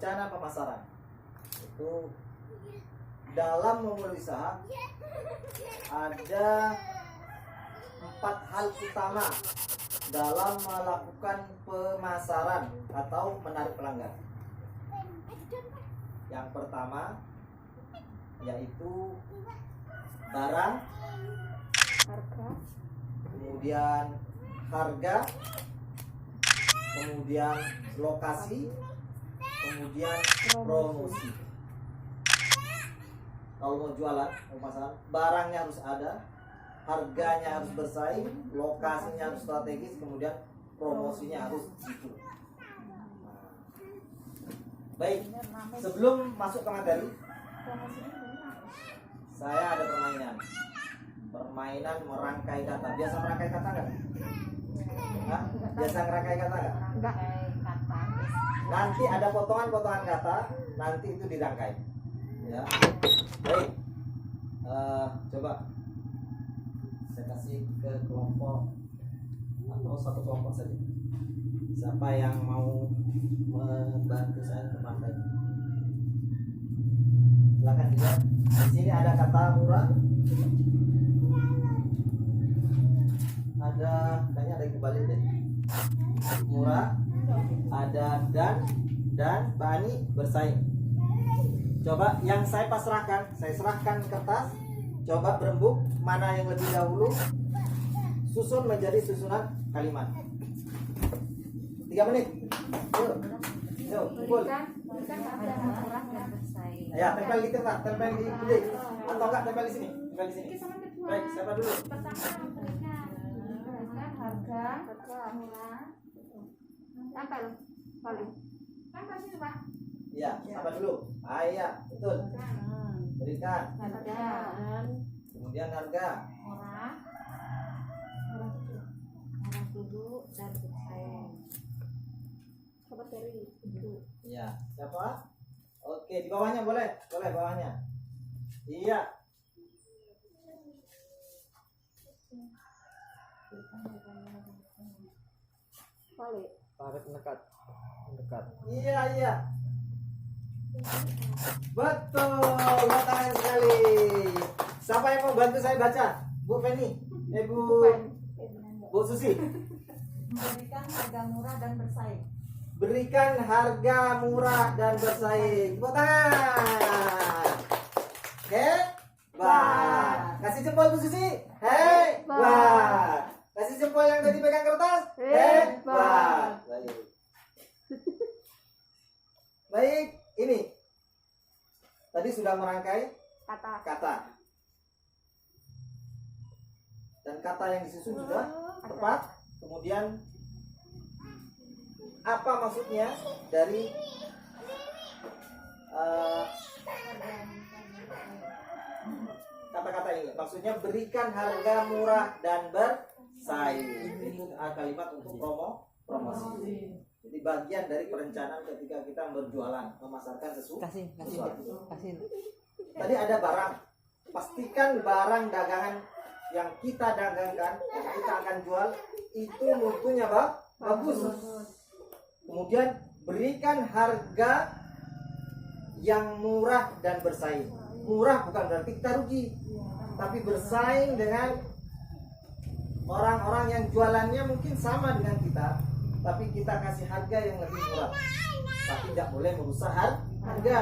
rencana pemasaran. Itu dalam memulai usaha ada 4 hal utama dalam melakukan pemasaran atau menarik pelanggan. Yang pertama yaitu barang, kemudian harga, kemudian lokasi, kemudian promosi. Kalau mau jualan, mau pasaran, barangnya harus ada, harganya harus bersaing, lokasinya harus strategis, kemudian promosinya harus jitu. Baik, sebelum masuk ke materi, saya ada permainan merangkai kata. Biasa merangkai kata nggak? Hah? Biasa merangkai kata nggak? Enggak. Nanti ada potongan-potongan kata, nanti itu dirangkai. Ya, baik. Coba saya kasih ke kelompok atau satu kelompok saja. Siapa yang mau membantu saya memakai? Silakan juga. Di sini ada kata murah. Ada, kayaknya ada yang kembali deh. Murah. Ada dan Bani bersaing. Coba yang saya serahkan kertas. Coba berembuk mana yang lebih dahulu. Susun menjadi susunan kalimat. 3 menit. Yuk, kumpul. Ya, tempel di kertas, tempel di bilik. Atau enggak tempel di sini? Tempel di sini. Baik, siapa dulu? Harga, murah. Tempel, paling. Tempel sini, Pak. Ya, siapa dulu? Iya, betul. Berikan. Harga. Kemudian harga. Murah. Murah dulu dan bersaing. Coba dari dulu. Ya, siapa? Oke, di bawahnya boleh bawahnya. Iya. Tarik mendekat. Iya. Betul, tangan sekali. Siapa yang mau bantu saya baca? Bu Feni, Bu Susi. Memberikan harga murah dan bersaing. Berikan harga murah dan bersaing. Tepuk tangan. Hebat. Kasih jempol Bu Susi. Hebat. Kasih jempol yang tadi pegang kertas. Hebat. Baik, ini tadi sudah merangkai kata. Dan kata yang disusun sudah tepat. Kemudian apa maksudnya dari kata-kata ini? Maksudnya berikan harga murah dan bersaing. Itu kalimat untuk promosi. Jadi bagian dari perencanaan ketika kita berjualan, memasarkan sesuatu. Tadi ada barang. Pastikan barang dagangan yang kita dagangkan, yang kita akan jual, itu mutunya bagus. Kemudian berikan harga yang murah dan bersaing. Murah bukan berarti kita rugi, tapi bersaing dengan orang-orang yang jualannya mungkin sama dengan kita, tapi kita kasih harga yang lebih murah. Tapi tidak boleh merusak harga.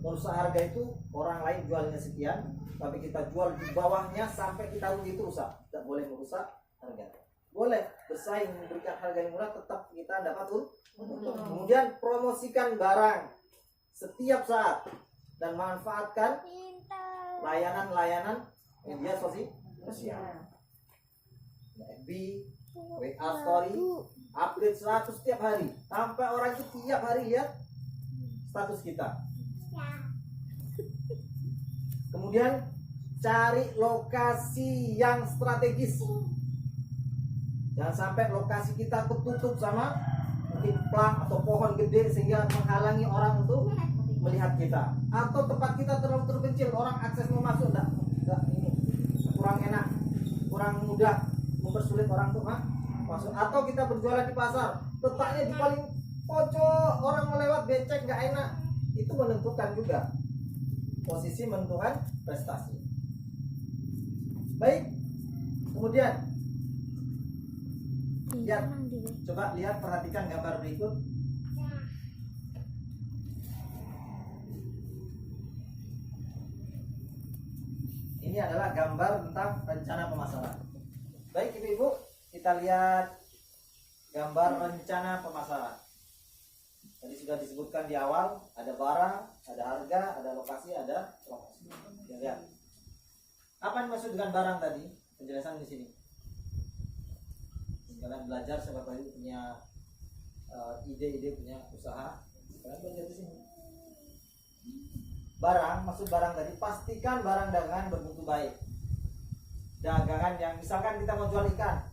Merusak harga itu orang lain jualnya sekian, tapi kita jual di bawahnya sampai kita rugi, itu rusak. Tidak boleh merusak harga. Boleh bersaing memberikan harga yang murah, tetap kita dapat untung. Kemudian promosikan barang setiap saat dan manfaatkan layanan-layanan media sosial. FB, WA Story, update 100 setiap hari, sampai orang itu tiap hari lihat status kita. Kemudian cari lokasi yang strategis. Jangan sampai lokasi kita ketutup sama mungkin plang atau pohon gede sehingga menghalangi orang untuk melihat kita. Atau tempat kita terlalu terpencil, orang akses mau masuk enggak ini kurang enak, kurang mudah, mempersulit orang tuh masuk. Atau kita berjualan di pasar, letaknya di paling pojok orang melewat becek nggak enak, itu menentukan juga posisi menentukan prestasi. Baik, kemudian lihat, coba lihat, perhatikan gambar berikut. Ini adalah gambar tentang rencana pemasaran. Baik ibu-ibu, kita lihat gambar rencana pemasaran. Tadi sudah disebutkan di awal, ada barang, ada harga, ada lokasi, ada promosi. Kita lihat. Apa yang maksud dengan barang tadi? Penjelasan di sini. Kalian belajar, siapa tahu punya ide-ide, punya usaha, kalian belajar di sini. Barang, maksud barang tadi, pastikan barang dagangan bermutu baik. Dagangan yang misalkan kita mau jual ikan,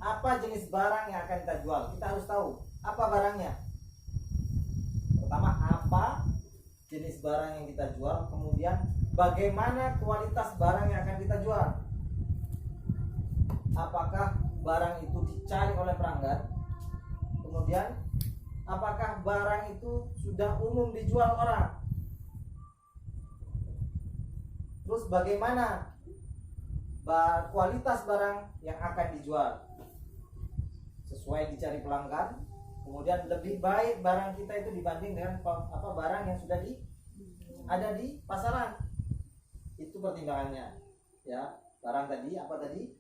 apa jenis barang yang akan kita jual? Kita harus tahu apa barangnya. Pertama, apa jenis barang yang kita jual, kemudian bagaimana kualitas barang yang akan kita jual. Apakah barang itu dicari oleh pelanggan? Kemudian, apakah barang itu sudah umum dijual orang? Terus bagaimana kualitas barang yang akan dijual? Sesuai dicari pelanggan. Kemudian lebih baik barang kita itu dibanding dengan barang yang sudah ada di pasaran. Itu pertimbangannya. Ya, barang tadi apa tadi?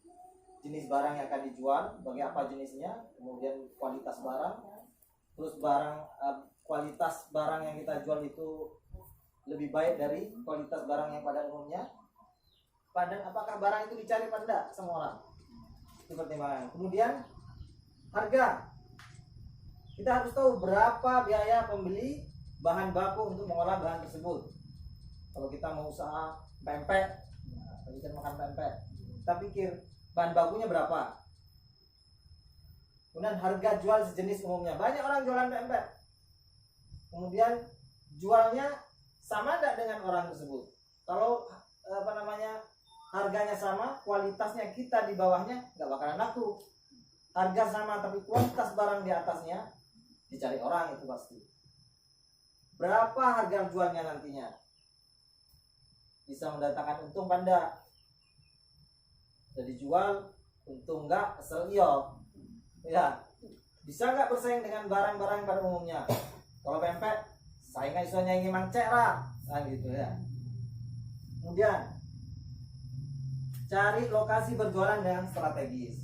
Jenis barang yang akan dijual, bagaimana apa jenisnya, kemudian kualitas barang. Terus kualitas barang yang kita jual itu lebih baik dari kualitas barang yang pada umumnya. Dan apakah barang itu dicari pada enggak sama orang? Itu pertimbangan. Kemudian harga. Kita harus tahu berapa biaya pembeli bahan baku untuk mengolah bahan tersebut. Kalau kita mau usaha pempek, tadi kan makan pempek, kita pikir bahan bakunya berapa. Kemudian harga jual sejenis umumnya. Banyak orang jualan pempek. Kemudian jualnya sama tidak dengan orang tersebut. Kalau harganya sama, kualitasnya kita di bawahnya, nggak bakalan laku. Harga sama tapi kualitas barang di atasnya dicari orang, itu pasti. Berapa harga jualnya nantinya? Bisa mendatangkan untung panda. Jadi jual untung nggak, asal iyo. Ya, bisa nggak bersaing dengan barang-barang pada umumnya? Kalau pempek, saingan isonya ingin mangcera, nah gitu ya. Kemudian cari lokasi berjualan yang strategis.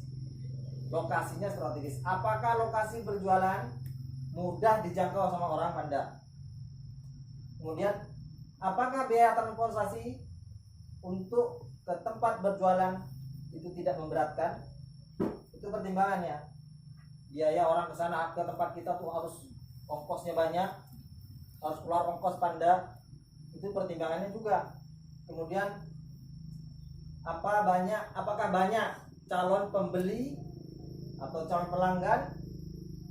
Lokasinya strategis. Apakah lokasi berjualan mudah dijangkau sama orang panda? Kemudian apakah biaya transportasi untuk ke tempat berjualan itu tidak memberatkan? Itu pertimbangannya. Biaya orang ke sana ke tempat kita tuh harus ongkosnya banyak, harus keluar ongkos panda. Itu pertimbangannya juga. Kemudian apakah banyak calon pembeli atau calon pelanggan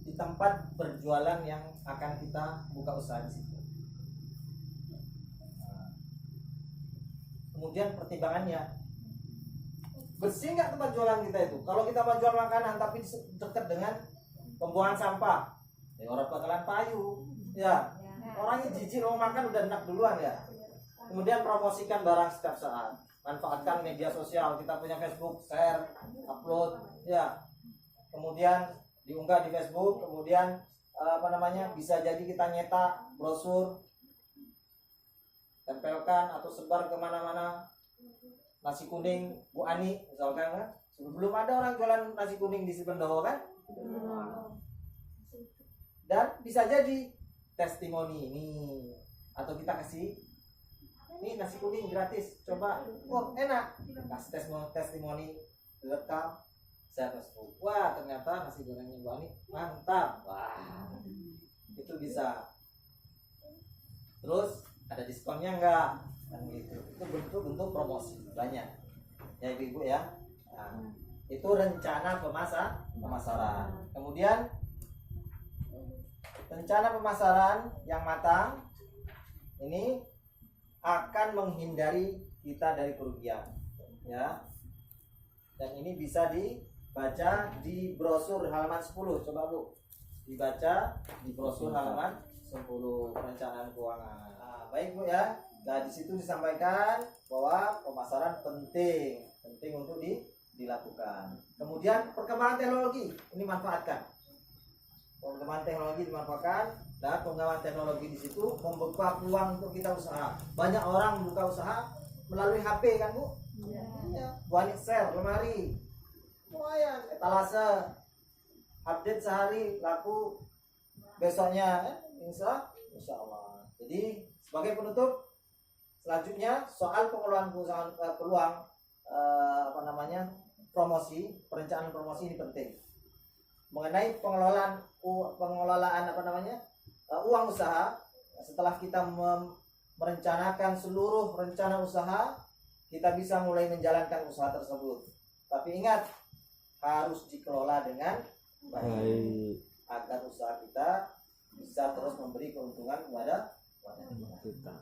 di tempat berjualan yang akan kita buka usaha di situ. Kemudian pertimbangannya, bersih nggak tempat jualan kita itu? Kalau kita mau jual makanan tapi dekat dengan pembuangan sampah, ya orang bakalan payu, ya. Orangnya jijik mau makan udah enak duluan ya. Kemudian promosikan barang setiap saat. Manfaatkan media sosial, kita punya Facebook, share, upload, ya. Kemudian diunggah di Facebook, kemudian bisa jadi kita nyetak brosur, tempelkan atau sebar kemana-mana. Nasi kuning Bu Ani misalkan kan, belum ada orang jualan nasi kuning di Sibendoho kan, dan bisa jadi testimoni ini, atau kita kasih ini nasi kuning gratis, coba, wah enak, kasih testimoni direkam, saya Facebook, wah ternyata nasi gorengnya Bu Ani mantap, wah itu bisa. Terus ada diskonnya enggak, kan gitu. Itu bentuk promosi banyak ya ibu ya. Nah, itu rencana pemasaran. Kemudian rencana pemasaran yang matang ini akan menghindari kita dari kerugian, ya. Dan ini bisa dibaca di brosur halaman 10. Coba Bu, dibaca di brosur halaman 10 perencanaan keuangan. Nah, baik Bu ya. Nah, di situ disampaikan bahwa pemasaran penting untuk dilakukan. Kemudian perkembangan teknologi ini manfaatkan. Pengembangan teknologi dimanfaatkan dan pengembangan teknologi di situ membuka peluang untuk kita usaha. Banyak orang buka usaha melalui HP kan Bu? Iya. Buat share lemari, lumayan. Etalase, update sehari laku besoknya, insya Allah. Jadi sebagai penutup, selanjutnya soal pengelolaan peluang promosi, perencanaan promosi ini penting. Mengenai pengelolaan uang usaha, setelah kita merencanakan seluruh rencana usaha, kita bisa mulai menjalankan usaha tersebut. Tapi ingat, harus dikelola dengan baik agar usaha kita bisa terus memberi keuntungan kepada kita.